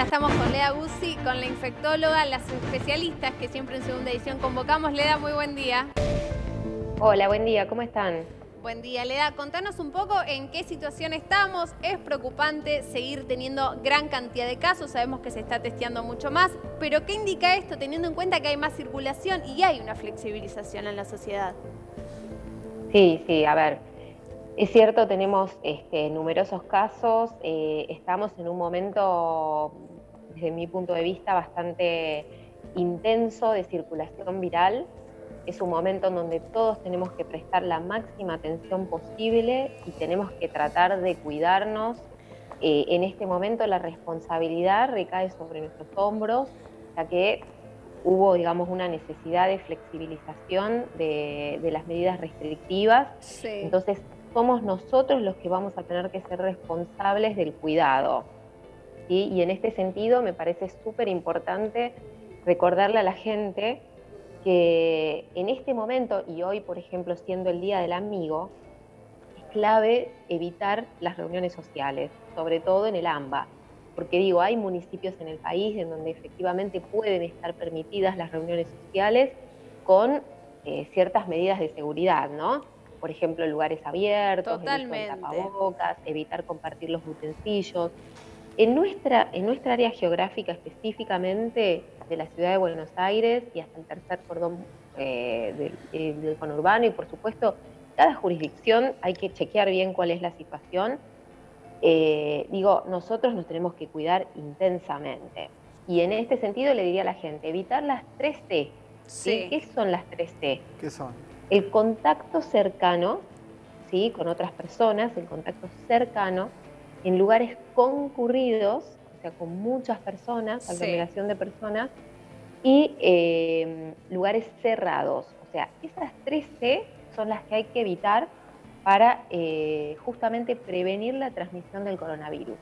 Ya estamos con Leda Guzzi, con la infectóloga, las especialistas que siempre en segunda edición convocamos. Leda, muy buen día. Hola, buen día, ¿cómo están? Buen día, Leda. Contanos un poco en qué situación estamos. Es preocupante seguir teniendo gran cantidad de casos. Sabemos que se está testeando mucho más. Pero ¿qué indica esto teniendo en cuenta que hay más circulación y hay una flexibilización en la sociedad? Sí, a ver, es cierto, tenemos numerosos casos, estamos en un momento, desde mi punto de vista, bastante intenso de circulación viral. Es un momento en donde todos tenemos que prestar la máxima atención posible y tenemos que tratar de cuidarnos. En este momento la responsabilidad recae sobre nuestros hombros, ya que hubo, digamos, una necesidad de flexibilización de las medidas restrictivas. Sí. Entonces, somos nosotros los que vamos a tener que ser responsables del cuidado, ¿sí? Y en este sentido me parece súper importante recordarle a la gente que en este momento, y hoy, por ejemplo, siendo el Día del Amigo, es clave evitar las reuniones sociales, sobre todo en el AMBA, porque digo, hay municipios en el país en donde efectivamente pueden estar permitidas las reuniones sociales con ciertas medidas de seguridad, ¿no? Por ejemplo, lugares abiertos, el uso del Totalmente. tapabocas, evitar compartir los utensilios. En nuestra área geográfica específicamente de la ciudad de Buenos Aires y hasta el tercer cordón del conurbano, y por supuesto cada jurisdicción hay que chequear bien cuál es la situación. Digo, nosotros nos tenemos que cuidar intensamente. Y en este sentido le diría a la gente, evitar las 3C. ¿Sí? Sí. ¿Qué son las 3C? ¿Qué son? El contacto cercano, ¿sí? Con otras personas, el contacto cercano, en lugares concurridos, o sea, con muchas personas, Sí. aglomeración de personas, y lugares cerrados. O sea, esas 3C son las que hay que evitar para justamente prevenir la transmisión del coronavirus.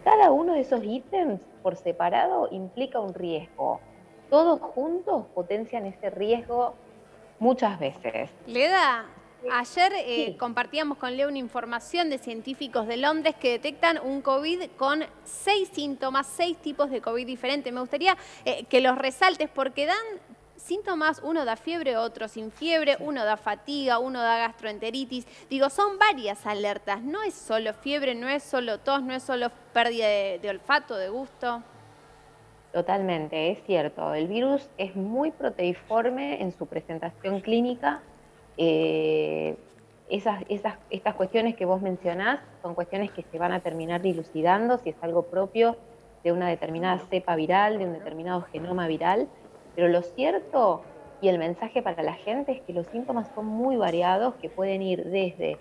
Cada uno de esos ítems por separado implica un riesgo. Todos juntos potencian ese riesgo muchas veces. Leda, ayer Sí, compartíamos con Leo una información de científicos de Londres que detectan un COVID con 6 síntomas, 6 tipos de COVID diferentes. Me gustaría que los resaltes porque dan síntomas, uno da fiebre, otro sin fiebre, uno da fatiga, uno da gastroenteritis. Digo, son varias alertas, no es solo fiebre, no es solo tos, no es solo pérdida de olfato, de gusto. totalmente, es cierto. El virus es muy proteiforme en su presentación clínica. Eh, estas cuestiones que vos mencionás son cuestiones que se van a terminar dilucidando si es algo propio de una determinada cepa viral, de un determinado genoma viral. Pero lo cierto y el mensaje para la gente es que los síntomas son muy variados, que pueden ir desde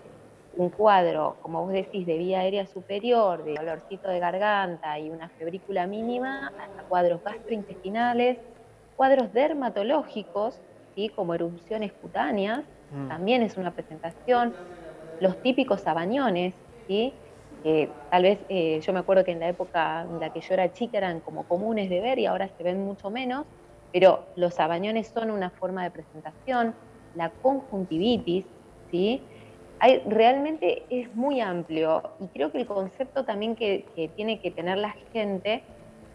un cuadro, como vos decís, de vía aérea superior, de dolorcito de garganta y una febrícula mínima, hasta cuadros gastrointestinales, cuadros dermatológicos, ¿sí? Como erupciones cutáneas, también es una presentación, los típicos sabañones, ¿sí? Tal vez yo me acuerdo que en la época en la que yo era chica eran como comunes de ver y ahora se ven mucho menos, pero los sabañones son una forma de presentación, la conjuntivitis, ¿sí? Realmente es muy amplio y creo que el concepto también que tiene que tener la gente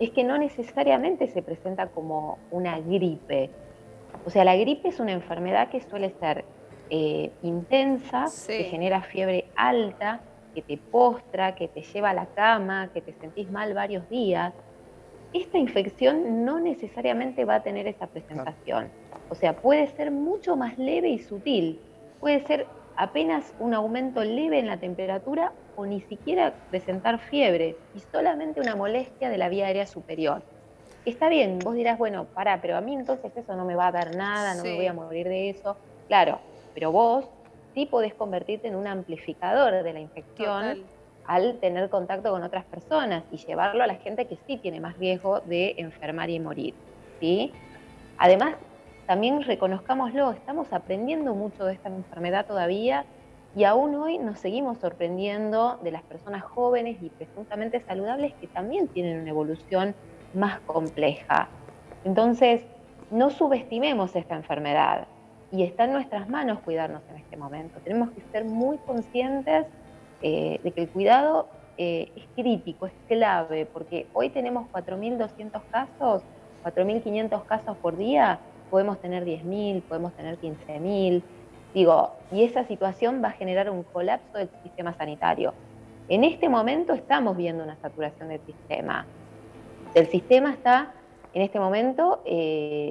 es que no necesariamente se presenta como una gripe. O sea, la gripe es una enfermedad que suele ser intensa, que Sí. genera fiebre alta, que te postra, que te lleva a la cama, que te sentís mal varios días. Esta infección no necesariamente va a tener esa Claro. presentación. O sea, puede ser mucho más leve y sutil. Puede ser apenas un aumento leve en la temperatura o ni siquiera presentar fiebre y solamente una molestia de la vía aérea superior. Está bien, vos dirás, bueno, pará, pero a mí entonces eso no me va a dar nada, no me voy a Sí, morir de eso. Claro, pero vos sí podés convertirte en un amplificador de la infección total. al tener contacto con otras personas y llevarlo a la gente que sí tiene más riesgo de enfermar y morir, ¿sí? Además, también reconozcámoslo, estamos aprendiendo mucho de esta enfermedad todavía y aún hoy nos seguimos sorprendiendo de las personas jóvenes y presuntamente saludables que también tienen una evolución más compleja. Entonces, no subestimemos esta enfermedad y está en nuestras manos cuidarnos en este momento. Tenemos que ser muy conscientes de que el cuidado es crítico, es clave, porque hoy tenemos 4.200 casos, 4.500 casos por día, podemos tener 10.000, podemos tener 15.000, digo, y esa situación va a generar un colapso del sistema sanitario. En este momento estamos viendo una saturación del sistema. El sistema está en este momento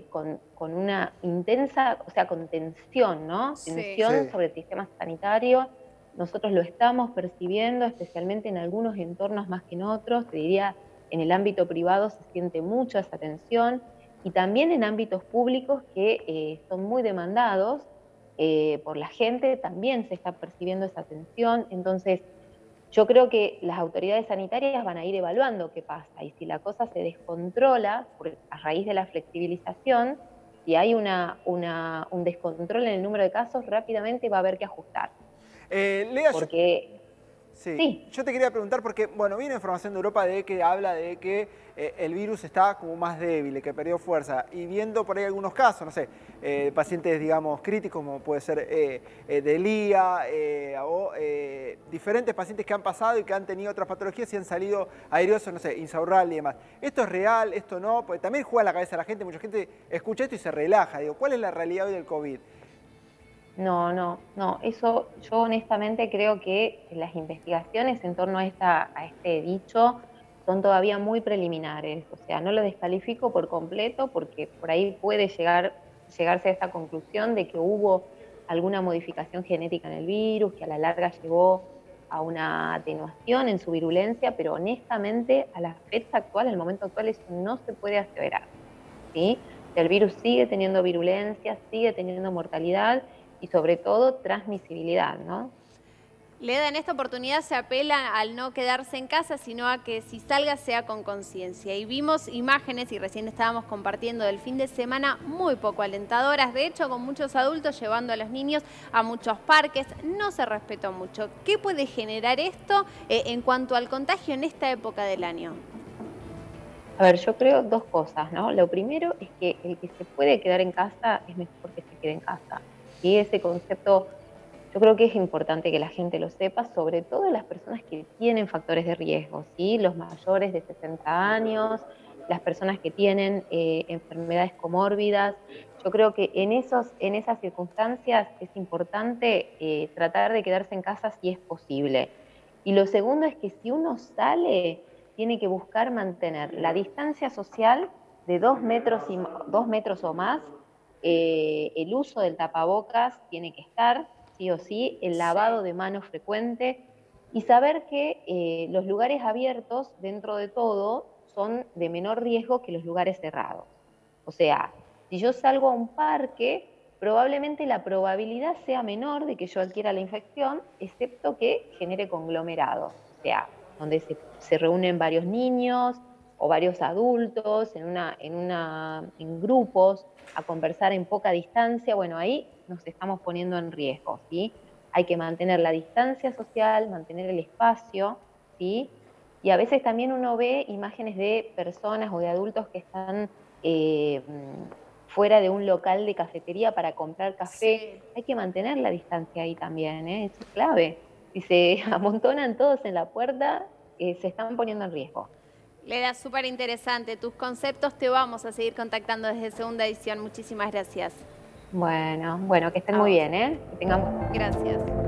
con una intensa, o sea, con tensión, ¿no? Sí. Tensión sobre el sistema sanitario. Nosotros lo estamos percibiendo, especialmente en algunos entornos más que en otros. Te diría, en el ámbito privado se siente mucho esa tensión y también en ámbitos públicos que son muy demandados por la gente, también se está percibiendo esa tensión. Entonces, yo creo que las autoridades sanitarias van a ir evaluando qué pasa y si la cosa se descontrola a raíz de la flexibilización, si hay un descontrol en el número de casos, rápidamente va a haber que ajustar. Lea, Porque sí, yo te quería preguntar porque, bueno, viene información de Europa de que habla de que el virus está como más débil, que perdió fuerza. Y viendo por ahí algunos casos, no sé, pacientes, digamos, críticos, como puede ser de LIA, o diferentes pacientes que han pasado y que han tenido otras patologías y han salido airosos, no sé, insaurral y demás. ¿Esto es real? ¿Esto no? Porque también juega la cabeza a la gente, mucha gente escucha esto y se relaja. Digo, ¿cuál es la realidad hoy del COVID? No, eso yo honestamente creo que las investigaciones en torno a este dicho son todavía muy preliminares, o sea, no lo descalifico por completo porque por ahí puede llegarse a esta conclusión de que hubo alguna modificación genética en el virus, que a la larga llevó a una atenuación en su virulencia, pero honestamente a la fecha actual, al momento actual, eso no se puede aseverar, ¿sí? El virus sigue teniendo virulencia, sigue teniendo mortalidad, y sobre todo transmisibilidad, ¿no? Leda, en esta oportunidad se apela al no quedarse en casa, sino a que si salga sea con conciencia. Y vimos imágenes, y recién estábamos compartiendo del fin de semana, muy poco alentadoras. De hecho, con muchos adultos llevando a los niños a muchos parques, no se respetó mucho. ¿Qué puede generar esto en cuanto al contagio en esta época del año? A ver, yo creo dos cosas, ¿no? Lo primero es que el que se puede quedar en casa es mejor que se quede en casa. Y ese concepto yo creo que es importante que la gente lo sepa, sobre todo las personas que tienen factores de riesgo, ¿sí? Los mayores de 60 años, las personas que tienen enfermedades comórbidas. Yo creo que en esas circunstancias es importante tratar de quedarse en casa si es posible. Y lo segundo es que si uno sale, tiene que buscar mantener la distancia social de 2 metros o más. El uso del tapabocas tiene que estar, sí o sí, el lavado de manos frecuente y saber que los lugares abiertos, dentro de todo, son de menor riesgo que los lugares cerrados. O sea, si yo salgo a un parque, probablemente la probabilidad sea menor de que yo adquiera la infección, excepto que genere conglomerados, o sea, donde se reúnen varios niños o varios adultos en grupos a conversar en poca distancia. Bueno, ahí nos estamos poniendo en riesgo, ¿sí? Hay que mantener la distancia social, mantener el espacio, ¿sí? Y a veces también uno ve imágenes de personas o de adultos que están fuera de un local de cafetería para comprar café. Sí. Hay que mantener la distancia ahí también, ¿eh? Eso es clave. Si se amontonan todos en la puerta, se están poniendo en riesgo. Leda, súper interesante. Tus conceptos te vamos a seguir contactando desde Segunda Edición. Muchísimas gracias. Bueno, que estén muy bien, ¿eh? Que tengamos... Gracias.